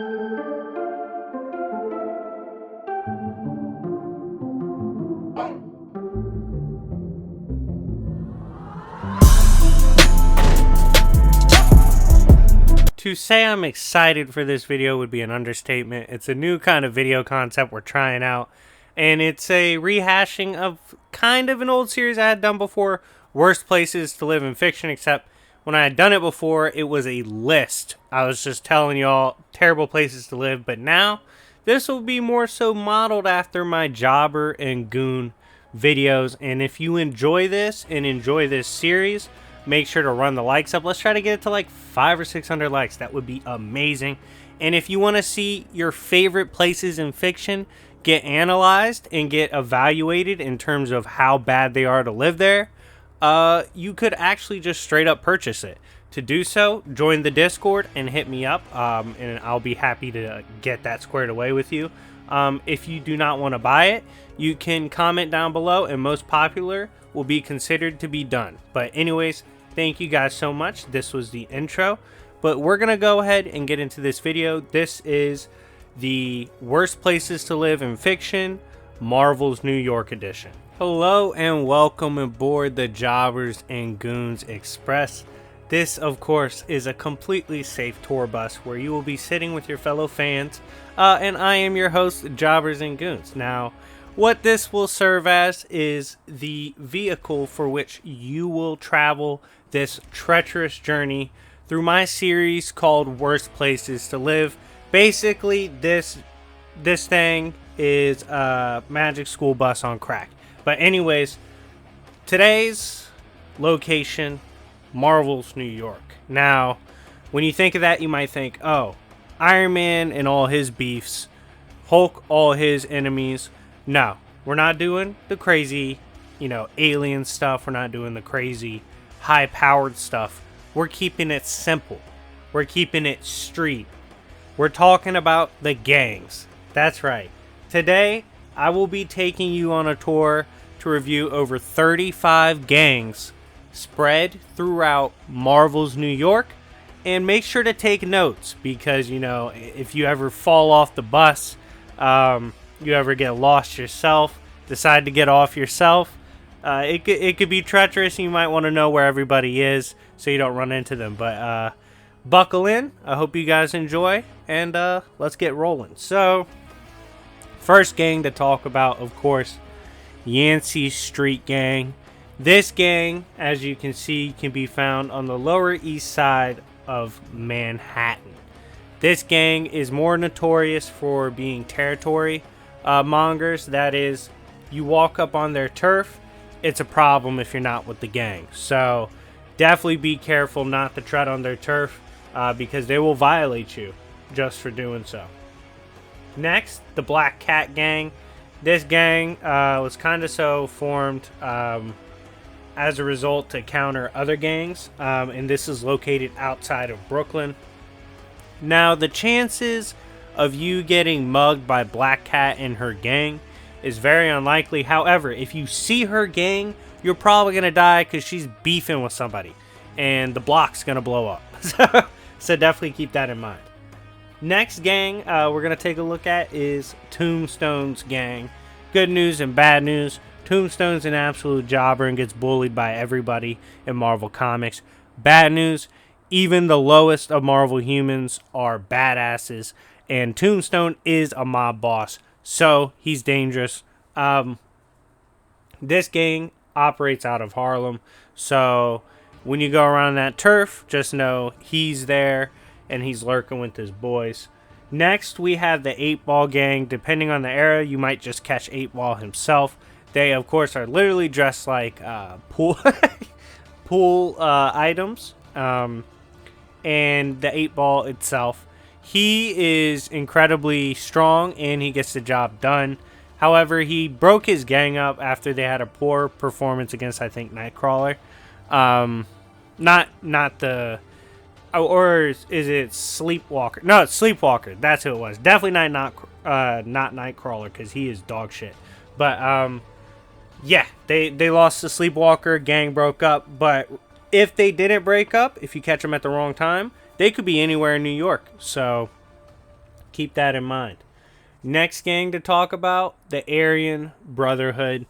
To say I'm excited for this video would be an understatement. It's a new kind of video concept we're trying out, and it's a rehashing of kind of an old series I had done before, Worst Places to Live in Fiction, except when I had done it before, it was a list. I was just telling y'all terrible places to live, but now this will be more so modeled after my Jobber and Goon videos, and if you enjoy this and enjoy this series, make sure to run the likes up. Let's try to get it to like 500 or 600 likes. That would be amazing. And if you want to see your favorite places in fiction get analyzed and get evaluated in terms of how bad they are to live there, you could actually just straight up purchase it. To do so, join the Discord and hit me up, and I'll be happy to get that squared away with you. If you do not want to buy it, you can comment down below, and most popular will be considered to be done. But anyways, thank you guys so much. This was the intro, but we're gonna go ahead and get into this video. This is the Worst Places to Live in Fiction, Marvel's New York edition. Hello and welcome aboard the Jobbers and Goons Express. This, of course, is a completely safe tour bus where you will be sitting with your fellow fans, and I am your host, Jobbers and Goons. Now, what this will serve as is the vehicle for which you will travel this treacherous journey through my series called Worst Places to Live. Basically, this thing is a magic school bus on crack. But anyways, today's location, Marvel's New York. Now, when you think of that, you might think, oh, Iron Man and all his beefs, Hulk, all his enemies. No, we're not doing the crazy, alien stuff. We're not doing the crazy, high-powered stuff. We're keeping it simple. We're keeping it street. We're talking about the gangs. That's right. Today, I will be taking you on a tour to review over 35 gangs spread throughout Marvel's New York. And make sure to take notes because, if you ever fall off the bus, you ever get lost yourself, decide to get off yourself, it could be treacherous. You might want to know where everybody is so you don't run into them. But buckle in. I hope you guys enjoy, and let's get rolling. So, first gang to talk about, of course, Yancy Street Gang. This gang, as you can see, can be found on the Lower East Side of Manhattan. This gang is more notorious for being territory mongers. That is, you walk up on their turf, it's a problem if you're not with the gang. So definitely be careful not to tread on their turf because they will violate you just for doing so. Next, the Black Cat Gang. This gang was kind of so formed as a result to counter other gangs, and this is located outside of Brooklyn. Now, the chances of you getting mugged by Black Cat and her gang is very unlikely. However, if you see her gang, you're probably going to die because she's beefing with somebody, and the block's going to blow up. So definitely keep that in mind. Next gang we're going to take a look at is Tombstones Gang. Good news and bad news. Tombstone's an absolute jobber and gets bullied by everybody in Marvel Comics. Bad news, even the lowest of Marvel humans are badasses, and Tombstone is a mob boss, so he's dangerous. This gang operates out of Harlem, so when you go around that turf, just know he's there and he's lurking with his boys. Next, we have the 8-Ball Gang. Depending on the era, you might just catch 8-Ball himself. They, of course, are literally dressed like pool items. And the 8-Ball itself, he is incredibly strong and he gets the job done. However, he broke his gang up after they had a poor performance against, I think, Nightcrawler. Not the... Or is it Sleepwalker? No, it's Sleepwalker. That's who it was. Definitely not Nightcrawler because he is dog shit. But, yeah, they lost to Sleepwalker. Gang broke up. But if they didn't break up, if you catch them at the wrong time, they could be anywhere in New York. So, Keep that in mind. Next gang to talk about, the Aryan Brotherhood.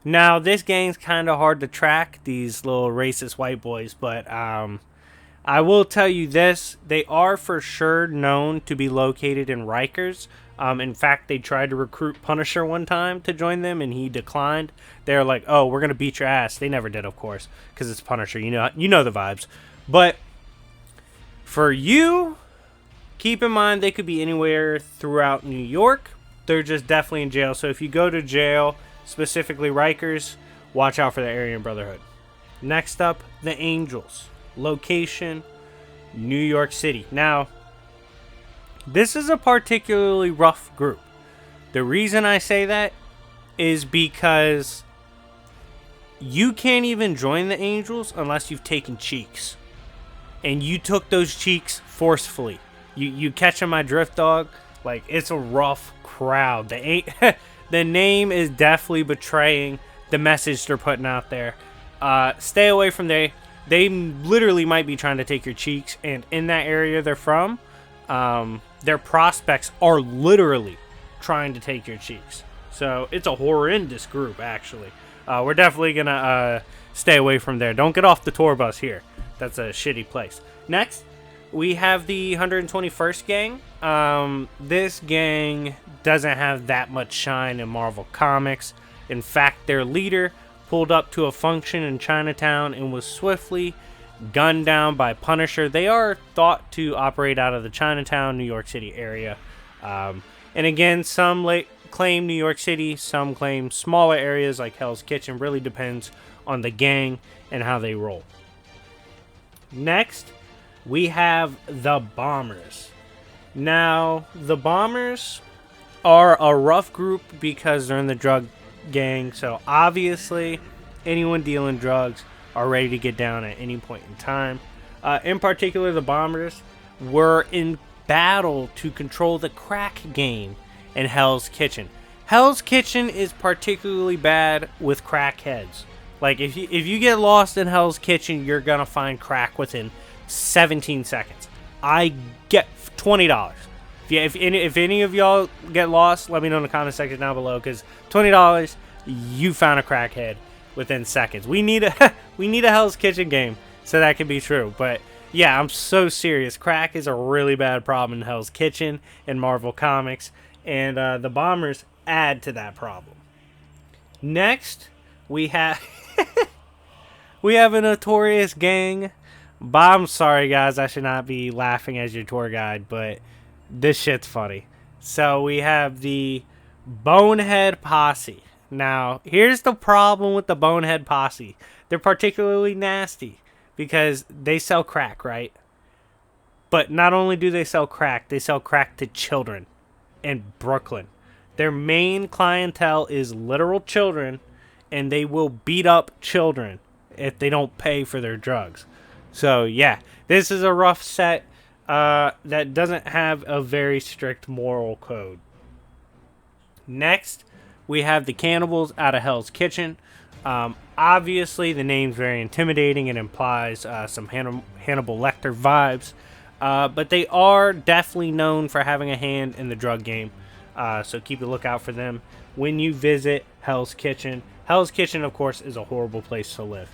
Now, this gang's kind of hard to track, these little racist white boys, but I will tell you this. They are for sure known to be located in Rikers. In fact, they tried to recruit Punisher one time to join them, and he declined. They're like, oh, we're going to beat your ass. They never did, of course, because it's Punisher. You know the vibes. But for you, keep in mind they could be anywhere throughout New York. They're just definitely in jail. So if you go to jail, specifically Rikers, watch out for the Aryan Brotherhood. Next up, the Angels. Location, New York City. Now, this is a particularly rough group. The reason I say that is because you can't even join the Angels unless you've taken cheeks. And you took those cheeks forcefully. You catching my drift, dog? Like, it's a rough crowd. The name is definitely betraying the message they're putting out there. Stay away from there. They literally might be trying to take your cheeks, and in that area they're from, their prospects are literally trying to take your cheeks. So it's a horrendous group, actually. We're definitely going to stay away from there. Don't get off the tour bus here. That's a shitty place. Next, we have the 121st Gang. This gang doesn't have that much shine in Marvel Comics. In fact, their leader pulled up to a function in Chinatown and was swiftly gunned down by Punisher. They are thought to operate out of the Chinatown, New York City area. And again, some claim New York City, some claim smaller areas like Hell's Kitchen. Really depends on the gang and how they roll. Next, we have the Bombers. Now, the Bombers are a rough group because they're in the drug gang, so obviously anyone dealing drugs are ready to get down at any point in time. In particular, the Bombers were in battle to control the crack game in Hell's Kitchen. Hell's Kitchen is particularly bad with crackheads. Like, if you get lost in Hell's Kitchen, you're gonna find crack within 17 seconds. I get $20. If any of y'all get lost, let me know in the comment section down below, because $20, you found a crackhead within seconds. We need a Hell's Kitchen game so that can be true. But yeah, I'm so serious. Crack is a really bad problem in Hell's Kitchen and Marvel Comics, and the Bombers add to that problem. Next, we have a notorious gang. But I'm sorry, guys, I should not be laughing as your tour guide, but this shit's funny. So we have the Bonehead Posse. Now, here's the problem with the Bonehead Posse. They're particularly nasty because they sell crack, right? But not only do they sell crack to children in Brooklyn. Their main clientele is literal children, and they will beat up children if they don't pay for their drugs. So, yeah, this is a rough set that doesn't have a very strict moral code. Next, we have the Cannibals out of Hell's Kitchen. Obviously, the name's very intimidating and implies some Hannibal Lecter vibes. But they are definitely known for having a hand in the drug game. So keep a lookout for them when you visit Hell's Kitchen. Hell's Kitchen, of course, is a horrible place to live.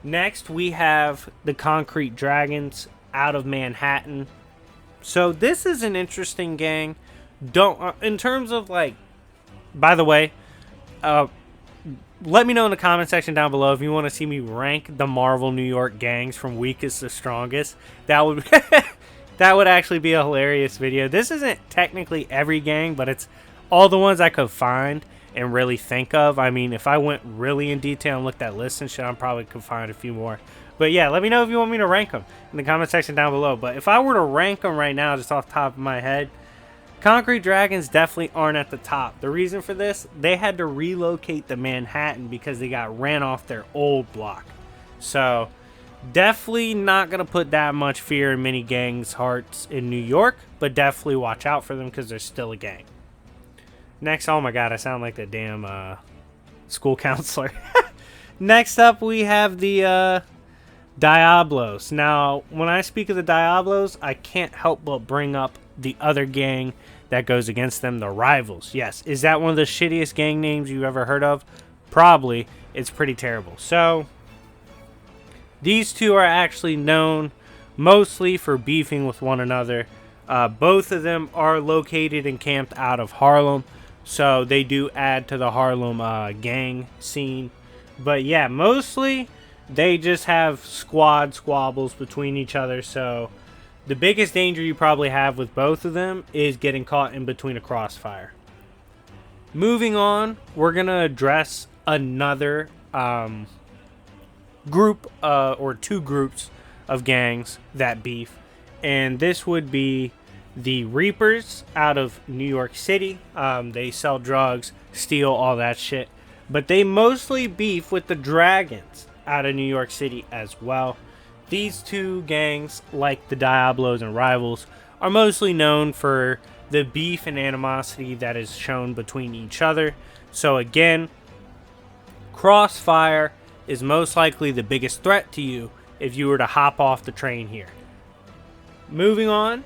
Next, we have the Concrete Dragons out of Manhattan. So this is an interesting gang. In terms of, like, by the way, let me know in the comment section down below if you want to see me rank the Marvel New York gangs from weakest to strongest. That would that would actually be a hilarious video. This isn't technically every gang, but it's all the ones I could find and really think of. I mean, if I went really in detail and looked at lists and shit, I probably could find a few more. But yeah, let me know if you want me to rank them in the comment section down below. But if I were to rank them right now, just off the top of my head, Concrete Dragons definitely aren't at the top. The reason for this, they had to relocate to Manhattan because they got ran off their old block. So, definitely not going to put that much fear in many gangs' hearts in New York, but definitely watch out for them because they're still a gang. Next, oh my god, I sound like the damn school counselor. Next up, we have the Diablos. Now, when I speak of the Diablos, I can't help but bring up the other gang that goes against them, the Rivals. Yes, is that one of the shittiest gang names you've ever heard of? Probably. It's pretty terrible. So, these two are actually known mostly for beefing with one another. Both of them are located and camped out of Harlem, so they do add to the Harlem gang scene. But yeah, mostly they just have squabbles between each other. So the biggest danger you probably have with both of them is getting caught in between a crossfire. Moving on, we're going to address another group or two groups of gangs that beef. And this would be the Reapers out of New York City. They sell drugs, steal, all that shit. But they mostly beef with the Dragons out of New York City as well. These two gangs, like the Diablos and Rivals, are mostly known for the beef and animosity that is shown between each other. So again, crossfire is most likely the biggest threat to you if you were to hop off the train here. Moving on,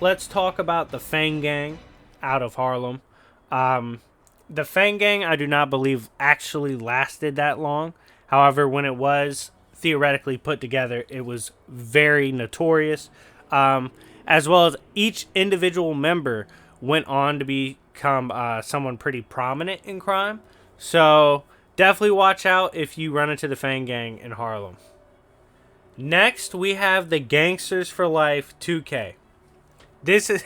let's talk about the Fang Gang out of Harlem. The Fang Gang, I do not believe, actually lasted that long. However, when it was theoretically put together, it was very notorious. As well as each individual member went on to become someone pretty prominent in crime. So definitely watch out if you run into the Fang Gang in Harlem. Next, we have the Gangsters for Life 2K. This is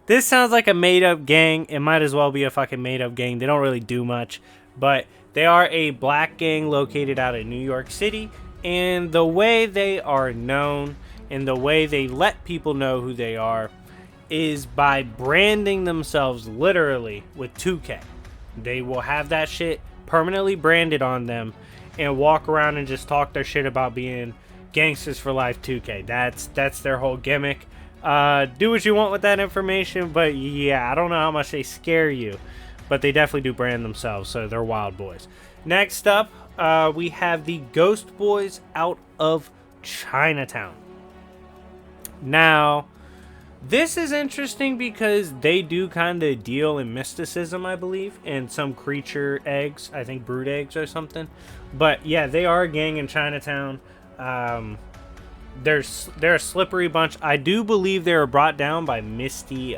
this sounds like a made-up gang. It might as well be a fucking made-up gang. They don't really do much, but they are a black gang located out of New York City, and the way they are known and the way they let people know who they are is by branding themselves literally with 2K. They will have that shit permanently branded on them and walk around and just talk their shit about being Gangsters for Life 2K. That's their whole gimmick. Do what you want with that information, but yeah, I don't know how much they scare you, but they definitely do brand themselves, so they're wild boys. Next up, we have the Ghost Boys out of Chinatown. Now, this is interesting because they do kind of deal in mysticism, I believe, and some creature eggs, I think brood eggs or something. But yeah, they are a gang in Chinatown. They're a slippery bunch. I do believe they were brought down by Misty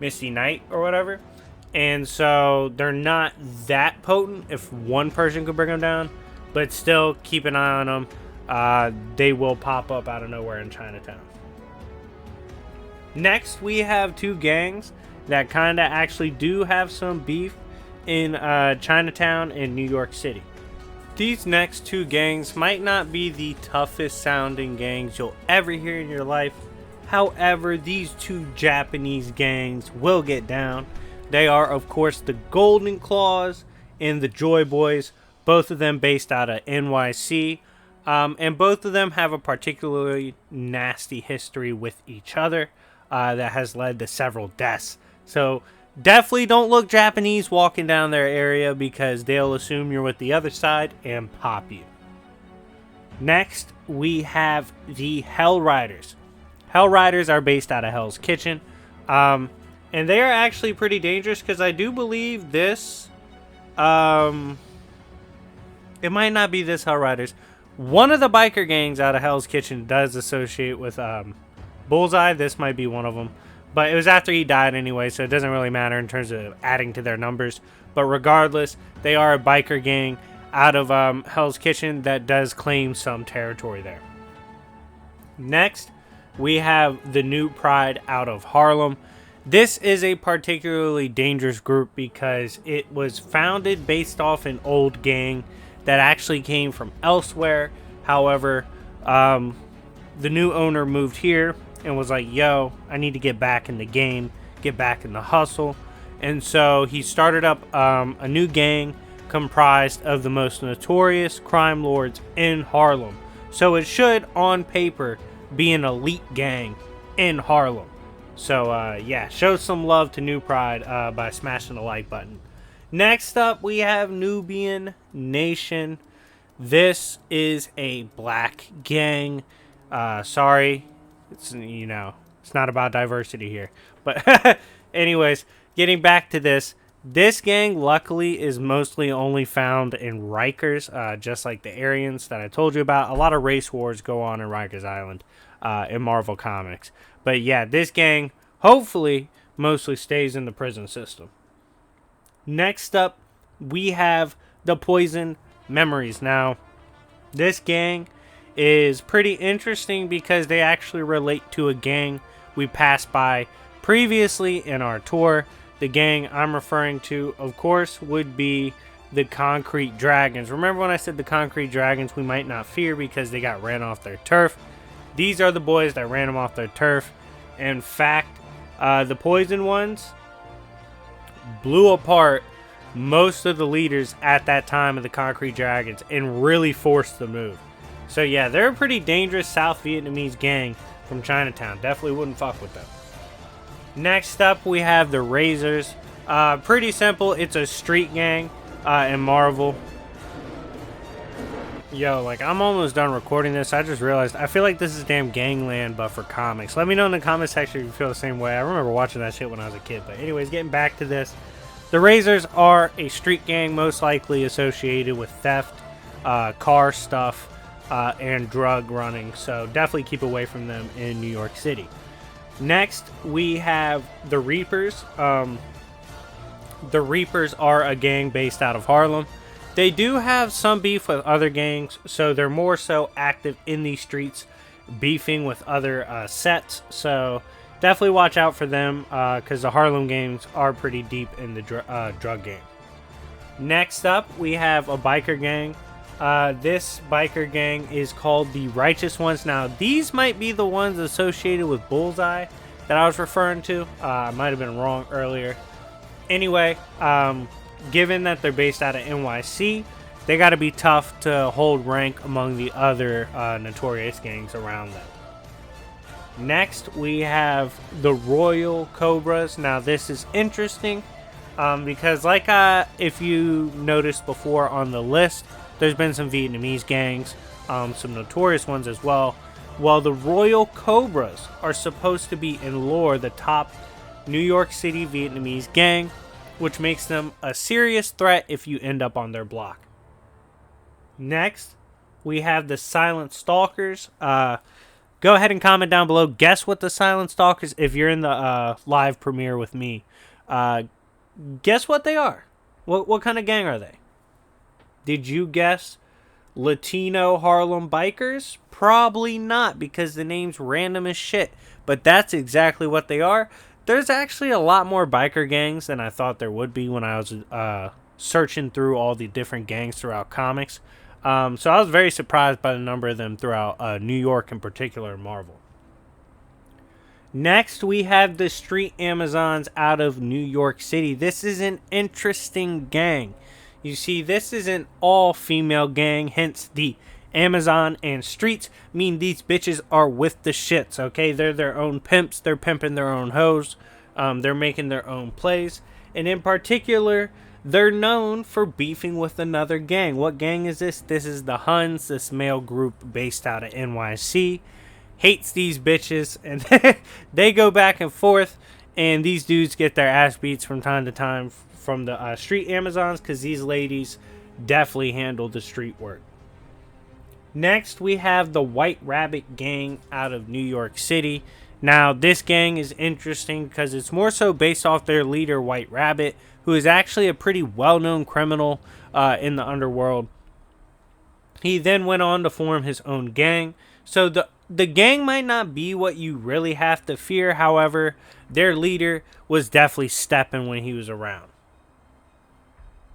Knight or whatever. And so they're not that potent if one person could bring them down. But still, keep an eye on them. They will pop up out of nowhere in Chinatown. Next, we have two gangs that kind of actually do have some beef in Chinatown and New York City. These next two gangs might not be the toughest sounding gangs you'll ever hear in your life. However, these two Japanese gangs will get down. They are, of course, the Golden Claws and the Joy Boys, both of them based out of NYC. And both of them have a particularly nasty history with each other that has led to several deaths. So definitely don't look Japanese walking down their area because they'll assume you're with the other side and pop you. Next, we have the Hell Riders. Hell Riders are based out of Hell's Kitchen. And they are actually pretty dangerous because I do believe this... it might not be this Hell Riders. One of the biker gangs out of Hell's Kitchen does associate with Bullseye. This might be one of them. But it was after he died anyway, so it doesn't really matter in terms of adding to their numbers. But regardless, they are a biker gang out of Hell's Kitchen that does claim some territory there. Next, we have the New Pride out of Harlem. This is a particularly dangerous group because it was founded based off an old gang that actually came from elsewhere. However, the new owner moved here and was like, yo, I need to get back in the game, get back in the hustle. And so he started up a new gang comprised of the most notorious crime lords in Harlem. So it should, on paper, be an elite gang in Harlem. So, yeah, show some love to New Pride by smashing the like button. Next up, we have Nubian Nation. This is a black gang. Sorry. It's, you know, It's not about diversity here. But anyways, getting back to this. This gang, luckily, is mostly only found in Rikers, just like the Aryans that I told you about. A lot of race wars go on in Rikers Island in Marvel Comics. But yeah, this gang, hopefully, mostly stays in the prison system. Next up, we have the Poison Memories. Now, this gang is pretty interesting because they actually relate to a gang we passed by previously in our tour. The gang I'm referring to, of course, would be the Concrete Dragons. Remember when I said the Concrete Dragons we might not fear because they got ran off their turf? These are the boys that ran them off their turf. In fact, the Poison ones blew apart most of the leaders at that time of the Concrete Dragons and really forced the move. So yeah, they're a pretty dangerous South Vietnamese gang from Chinatown. Definitely wouldn't fuck with them. Next up, we have the Razors. Pretty simple. It's a street gang in Marvel. Yo, like, I'm almost done recording this. I just realized, I feel like this is damn gangland, but for comics. Let me know in the comment section if you feel the same way. I remember watching that shit when I was a kid. But anyways, getting back to this. The Razors are a street gang most likely associated with theft, car stuff, and drug running. So definitely keep away from them in New York City. Next, we have the Reapers. The Reapers are a gang based out of Harlem. They do have some beef with other gangs, so they're more so active in these streets, beefing with other sets. So definitely watch out for them, because the Harlem gangs are pretty deep in the drug game. Next up, we have a biker gang. This biker gang is called the Righteous Ones. Now, these might be the ones associated with Bullseye that I was referring to. I might have been wrong earlier. Anyway, given that they're based out of NYC, they got to be tough to hold rank among the other notorious gangs around them. Next, we have the Royal Cobras. Now, this is interesting because, like if you noticed before on the list, there's been some Vietnamese gangs, some notorious ones as well. Well, the Royal Cobras are supposed to be in lore the top New York City Vietnamese gang, which makes them a serious threat if you end up on their block. Next, we have the Silent Stalkers. Go ahead and comment down below. Guess what the Silent Stalkers, if you're in the live premiere with me, guess what they are. What kind of gang are they? Did you guess Latino Harlem Bikers? Probably not, because the name's random as shit. But that's exactly what they are. There's actually a lot more biker gangs than I thought there would be when I was searching through all the different gangs throughout comics. So I was very surprised by the number of them throughout New York in particular, Marvel. Next, we have the Street Amazons out of New York City. This is an interesting gang. You see, this is an all-female gang, hence the Amazon and Streets mean these bitches are with the shits, okay? They're their own pimps. They're pimping their own hoes. They're making their own plays. And in particular, they're known for beefing with another gang. What gang is this? This is the Huns, this male group based out of NYC. Hates these bitches, and they go back and forth, and these dudes get their ass beats from time to time from the Street Amazons, because these ladies definitely handle the street work. Next, we have the White Rabbit gang out of New York City. Now, this gang is interesting because it's more so based off their leader, White Rabbit, who is actually a pretty well-known criminal in the underworld. He then went on to form his own gang. So the gang might not be what you really have to fear. However, their leader was definitely stepping when he was around.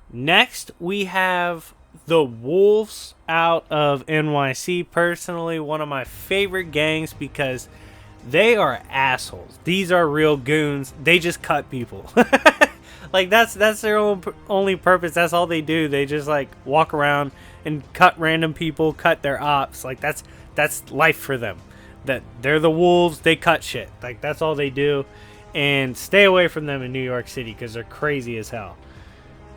Next, we have the Wolves out of NYC. Personally, one of my favorite gangs because they are assholes. These are real goons. They just cut people. Like, that's their only purpose. That's all they do. They just, like, walk around and cut random people, cut their ops. Like, that's life for them. That they're the Wolves. They cut shit. Like, that's all they do. And stay away from them in New York City because they're crazy as hell.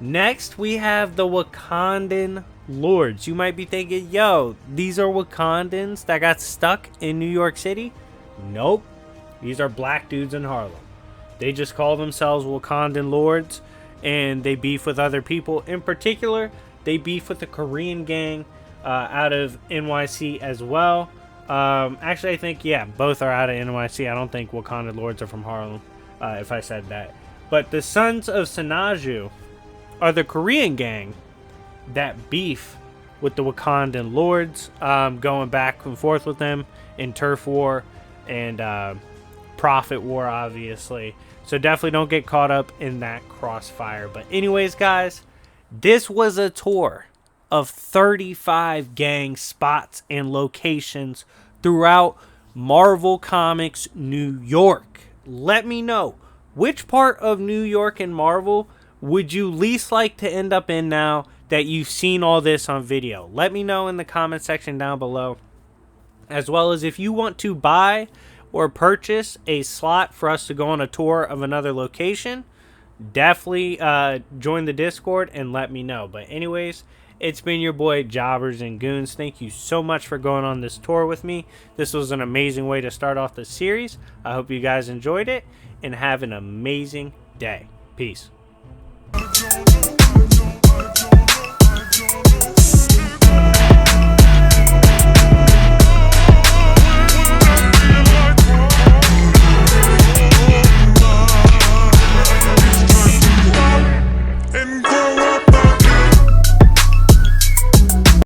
Next, we have the Wakandan Lords. You might be thinking, yo, these are Wakandans that got stuck in New York City? Nope. These are black dudes in Harlem. They just call themselves Wakandan Lords, and they beef with other people. In particular, they beef with the Korean gang out of NYC as well. Actually, I think, yeah, both are out of NYC. I don't think Wakandan Lords are from Harlem, if I said that. But the Sons of Sinaju are the Korean gang that beef with the Wakandan Lords, going back and forth with them in turf war and profit war, obviously. So definitely don't get caught up in that crossfire. But anyways, guys, this was a tour of 35 gang spots and locations throughout Marvel Comics New York. Let me know, which part of New York and Marvel would you least like to end up in now that you've seen all this on video? Let me know in the comment section down below. As well as if you want to buy or purchase a slot for us to go on a tour of another location, definitely join the Discord and let me know. But anyways, it's been your boy Jobbers and Goons. Thank you so much for going on this tour with me. This was an amazing way to start off the series. I hope you guys enjoyed it and have an amazing day. Peace.